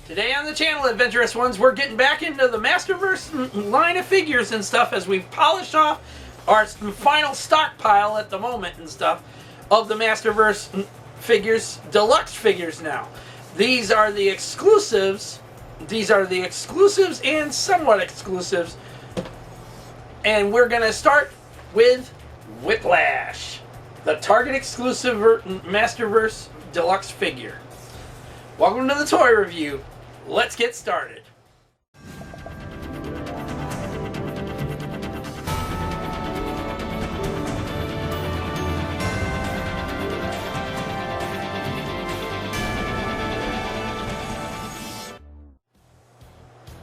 Today on the channel, Adventurous Ones, we're getting back into the Masterverse line of figures and stuff as we've polished off our final stockpile at the moment and stuff of the Masterverse figures, deluxe figures now. These are the exclusives. These are the exclusives and somewhat exclusives. And we're going to start with Whiplash, the Target exclusive Masterverse deluxe figure. Welcome to the toy review. Let's get started.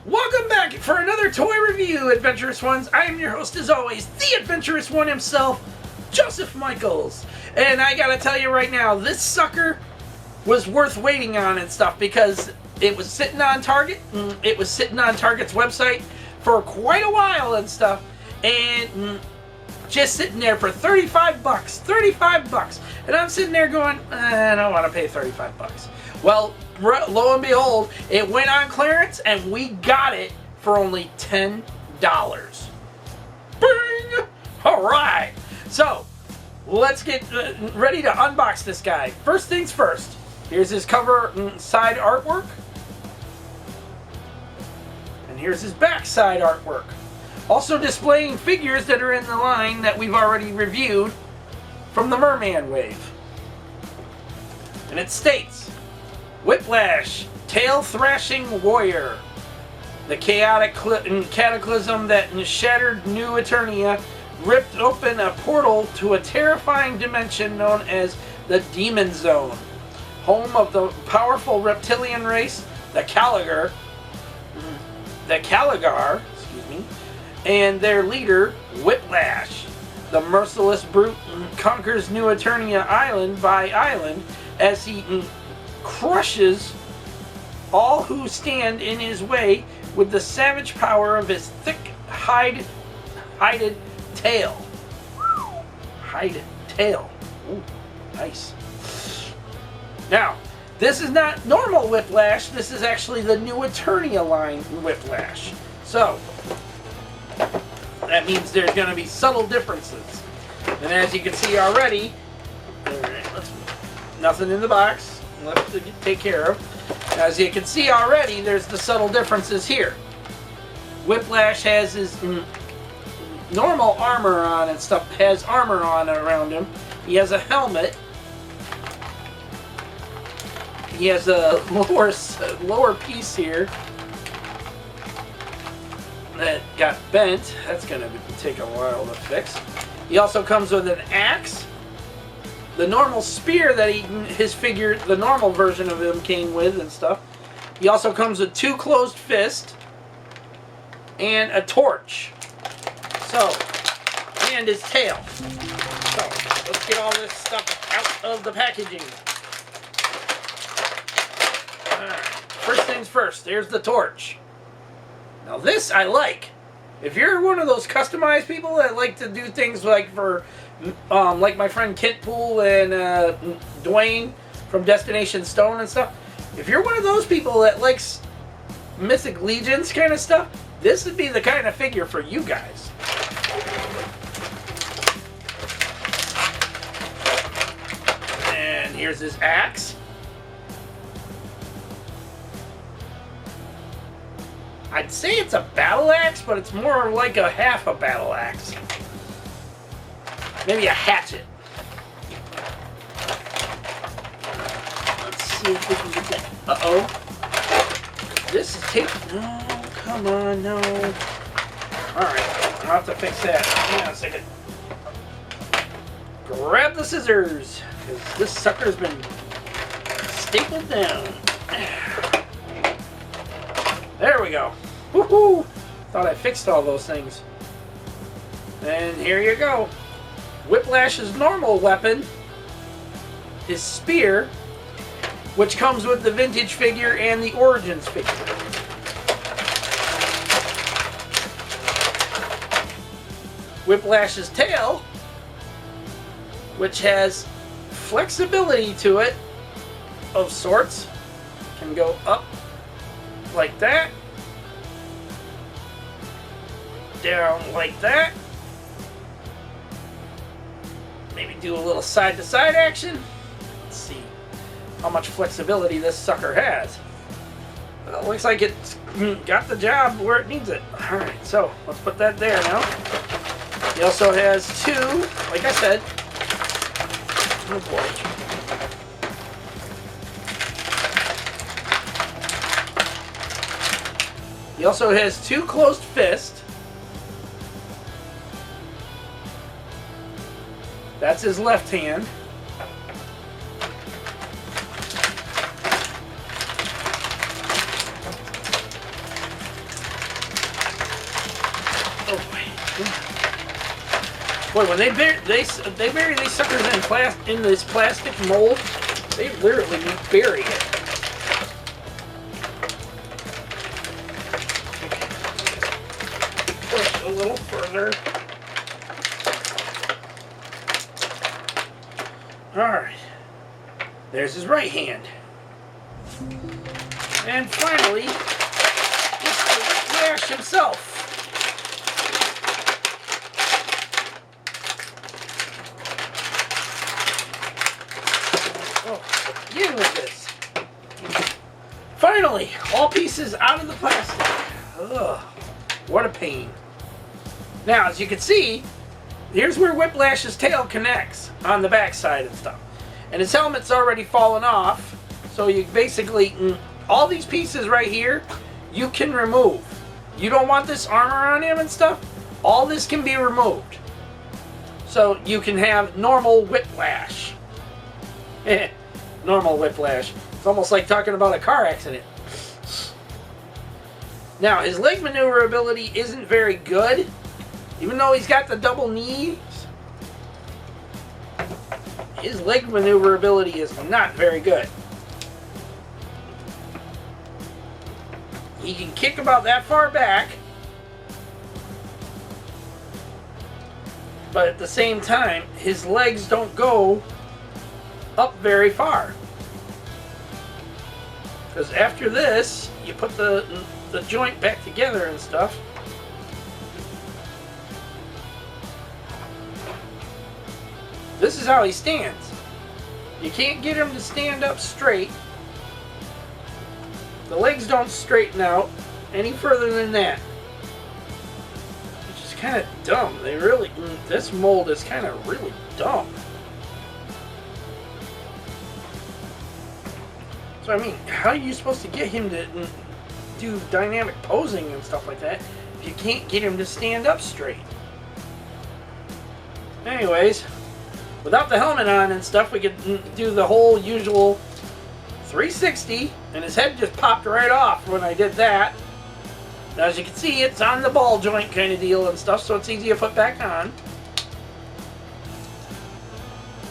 Welcome back for another toy review, Adventurous Ones. I am your host, as always, the Adventurous One himself, Joseph Michaels. And I gotta tell you right now, this sucker was worth waiting on and stuff because it was sitting on Target. It was sitting on Target's website for quite a while and stuff, and just sitting there for 35 bucks. 35 bucks. And I'm sitting there going, I don't want to pay 35 bucks. Well, lo and behold, it went on clearance and we got it for only $10. Bing! All right. So, let's get ready to unbox this guy. First things first. Here's his cover side artwork. And here's his back side artwork. Also displaying figures that are in the line that we've already reviewed from the Merman wave. And it states, Whiplash, tail-thrashing warrior. The chaotic cataclysm that shattered New Eternia ripped open a portal to a terrifying dimension known as the Demon Zone, home of the powerful reptilian race, the Caligar, and their leader, Whiplash. The merciless brute conquers New Eternia island by island as he crushes all who stand in his way with the savage power of his thick hided tail. Hided tail. Ooh, nice. Now, this is not normal Whiplash. This is actually the New Eternia line Whiplash. So, that means there's going to be subtle differences. And as you can see already, nothing in the box left to take care of. As you can see already, there's the subtle differences here. Whiplash has his normal armor on and stuff, has armor on around him. He has a helmet. He has a lower piece here that got bent. That's going to take a while to fix. He also comes with an axe. The normal spear that his figure, the normal version of him came with and stuff. He also comes with 2 closed fists and a torch. So, and his tail. So, let's get all this stuff out of the packaging. Alright, first things first, there's the torch. Now this I like. If you're one of those customized people that like to do things like for, like my friend Kent Poole and Dwayne from Destination Stone and stuff, if you're one of those people that likes Mythic Legions kind of stuff, this would be the kind of figure for you guys. And here's his axe. I'd say it's a battle axe, but it's more like a half a battle axe. Maybe a hatchet. Let's see if we can get that. Uh-oh. This is taped. No, come on, no. Alright, I'll have to fix that. Hang on a second. Grab the scissors, because this sucker's been stapled down. There we go. Woohoo! Thought I fixed all those things. And here you go. Whiplash's normal weapon, his spear, which comes with the vintage figure and the Origins figure. Whiplash's tail, which has flexibility to it of sorts. Can go up like that. Down like that. Maybe do a little side-to-side action. Let's see how much flexibility this sucker has. Well, it looks like it's got the job where it needs it. Alright, so let's put that there now. He also has two, like I said. Oh boy. He also has two closed fists. That's his left hand. Oh boy, when they bury these suckers in this plastic mold, they literally bury it. Push a little further. Alright, there's his right hand. And finally, Mr. Whiplash himself. Oh, begin with this. Finally, all pieces out of the plastic. Ugh, what a pain. Now, as you can see, here's where Whiplash's tail connects on the backside and stuff. And his helmet's already fallen off. So you basically, all these pieces right here, you can remove. You don't want this armor on him and stuff, all this can be removed. So you can have normal Whiplash. Normal Whiplash. It's almost like talking about a car accident. Now, his leg maneuverability isn't very good. Even though he's got the double knees, his leg maneuverability is not very good. He can kick about that far back, but at the same time, his legs don't go up very far. Because after this, you put the joint back together and stuff. This is how he stands. You can't get him to stand up straight. The legs don't straighten out any further than that. Which is kind of dumb. They really, this mold is kind of really dumb. So I mean, how are you supposed to get him to do dynamic posing and stuff like that if you can't get him to stand up straight? Anyways, without the helmet on and stuff, we could do the whole usual 360, and his head just popped right off when I did that. Now, as you can see, it's on the ball joint kind of deal and stuff, so it's easy to put back on.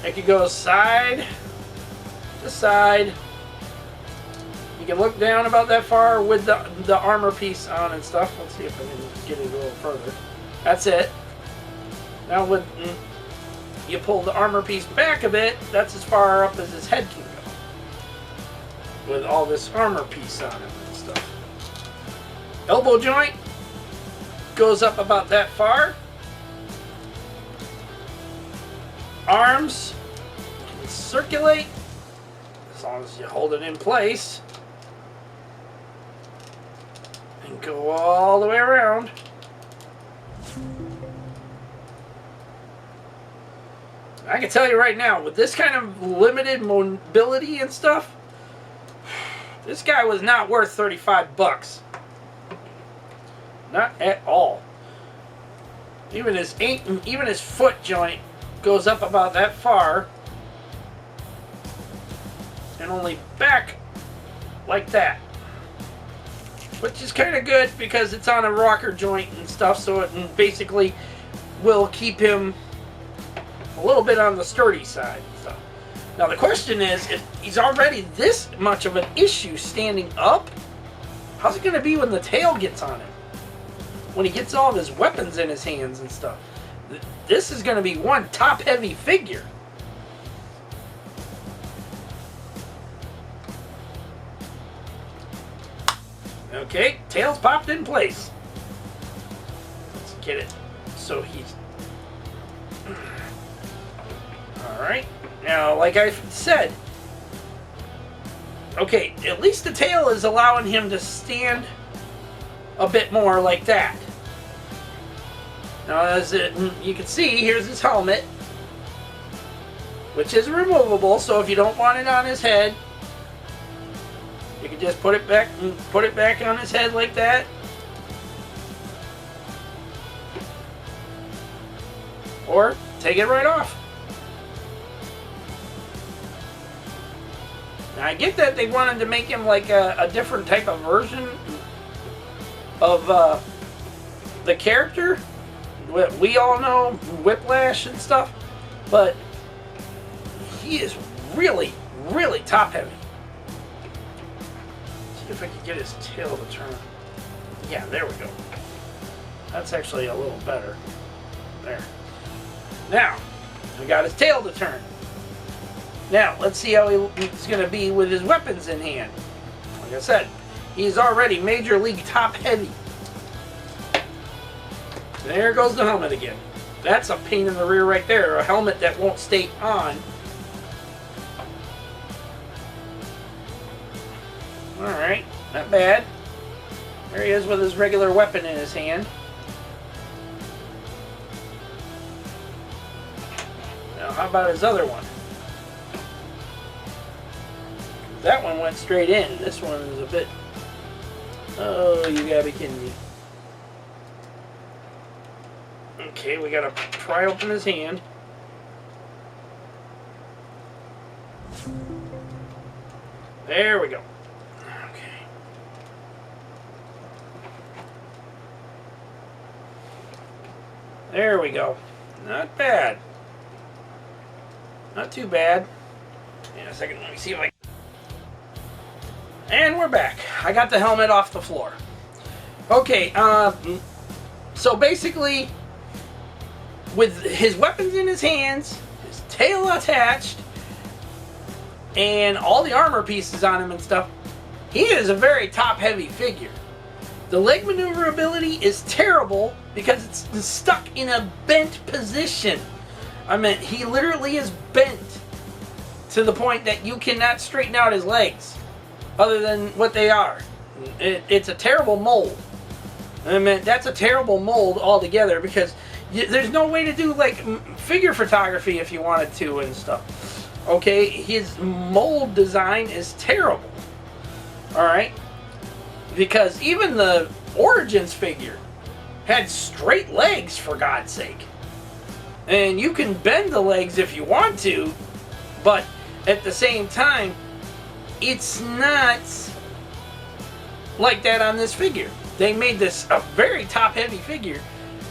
It could go side to side. You can look down about that far with the armor piece on and stuff. Let's see if I can get it a little further. That's it. Now with you pull the armor piece back a bit, that's as far up as his head can go. With all this armor piece on it and stuff. Elbow joint goes up about that far. Arms can circulate as long as you hold it in place. And go all the way around. I can tell you right now, with this kind of limited mobility and stuff, this guy was not worth 35 bucks. Not at all. Even his foot joint goes up about that far, and only back like that. Which is kind of good because it's on a rocker joint and stuff, so it basically will keep him a little bit on the sturdy side and stuff. Now the question is, if he's already this much of an issue standing up, how's it going to be when the tail gets on him? When he gets all of his weapons in his hands and stuff. This is going to be one top-heavy figure. Okay, tail's popped in place. Let's get it so he's... Alright, now like I said, okay, at least the tail is allowing him to stand a bit more like that. Now as you can see, here's his helmet, which is removable, so if you don't want it on his head, you can just put it back on his head like that. Or take it right off. Now I get that they wanted to make him like a different type of version of the character. We all know Whiplash and stuff, but he is really, really top heavy. See if I can get his tail to turn. Yeah, there we go. That's actually a little better. There. Now, we got his tail to turn. Now, let's see how he's going to be with his weapons in hand. Like I said, he's already Major League top heavy. There goes the helmet again. That's a pain in the rear right there. A helmet that won't stay on. Alright, not bad. There he is with his regular weapon in his hand. Now, how about his other one? That one went straight in. This one is a bit... Oh, you gotta be kidding me. Okay, we gotta pry open his hand. There we go. Okay. There we go. Not bad. Not too bad. In a second, let me see if I... And we're back. I got the helmet off the floor. Okay, so basically, with his weapons in his hands, his tail attached, and all the armor pieces on him and stuff, he is a very top-heavy figure. The leg maneuverability is terrible because it's stuck in a bent position. I mean, he literally is bent to the point that you cannot straighten out his legs other than what they are. It's a terrible mold. I mean, that's a terrible mold altogether because there's no way to do like figure photography if you wanted to and stuff. Okay, his mold design is terrible. Alright? Because even the Origins figure had straight legs, for God's sake. And you can bend the legs if you want to, but at the same time, it's not like that on this figure. They made this a very top-heavy figure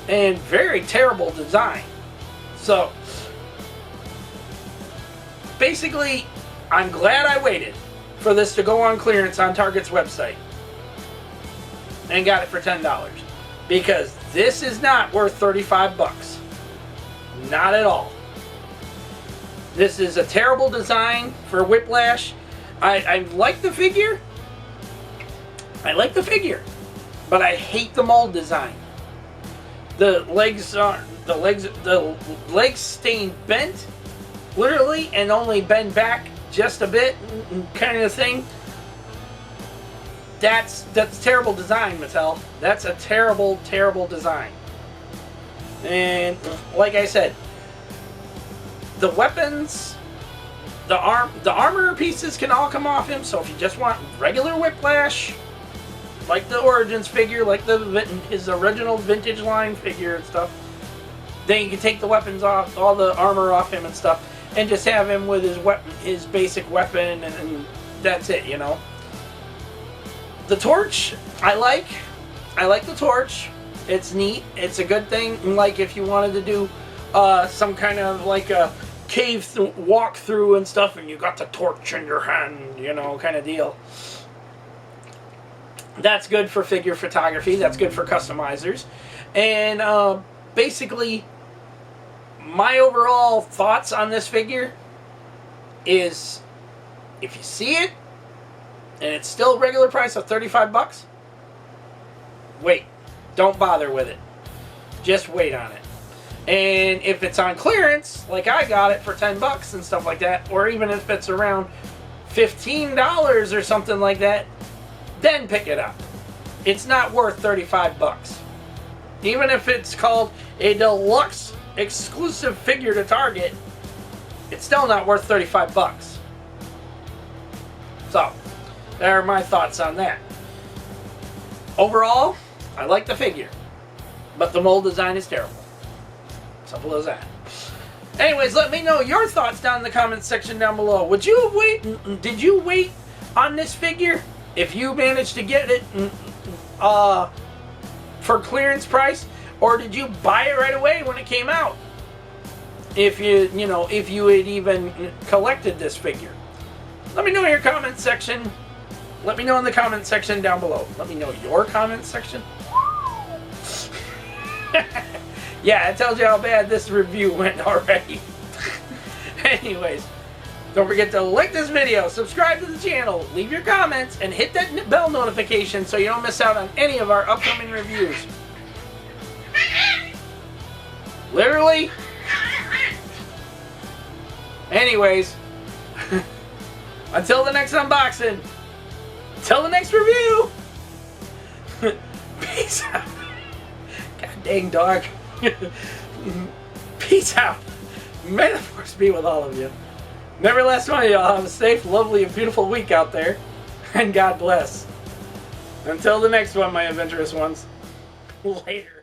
and very terrible design. So, basically, I'm glad I waited for this to go on clearance on Target's website and got it for $10 because this is not worth 35 bucks. Not at all. This is a terrible design for Whiplash. I like the figure. I like the figure, but I hate the mold design. The legs staying bent, literally, and only bend back just a bit, kind of thing. That's terrible design, Mattel. That's a terrible, terrible design. And like I said, the weapons, the armor pieces can all come off him. So if you just want regular Whiplash, like the Origins figure, like his original vintage line figure and stuff, then you can take the weapons off, all the armor off him and stuff, and just have him with his basic weapon, and that's it, you know. The torch, I like the torch. It's neat. It's a good thing. Like if you wanted to do some kind of like a cave walk through and stuff, and you got the torch in your hand, you know, kind of deal. That's good for figure photography. That's good for customizers. And basically, my overall thoughts on this figure is, if you see it, and it's still regular price of 35 bucks, wait. Don't bother with it. Just wait on it. And if it's on clearance, like I got it for 10 bucks and stuff like that, or even if it's around $15 or something like that, then pick it up. It's not worth 35 bucks. Even if it's called a deluxe exclusive figure to Target, it's still not worth 35 bucks. So, there are my thoughts on that. Overall, I like the figure, but the mold design is terrible. Simple as that. Anyways, let me know your thoughts down in the comments section down below. Did you wait on this figure? If you managed to get it for clearance price, or did you buy it right away when it came out? If you had even collected this figure. Let me know in your comment section. Let me know in the comment section down below. Let me know your comment section. Yeah, it tells you how bad this review went already. Anyways, don't forget to like this video, subscribe to the channel, leave your comments, and hit that bell notification so you don't miss out on any of our upcoming reviews. Literally. Anyways, until the next unboxing, until the next review, peace out. God dang dog. Peace out. May the force be with all of you. Nevertheless, one of y'all have a safe, lovely, and beautiful week out there. And God bless. Until the next one, my adventurous ones. Later.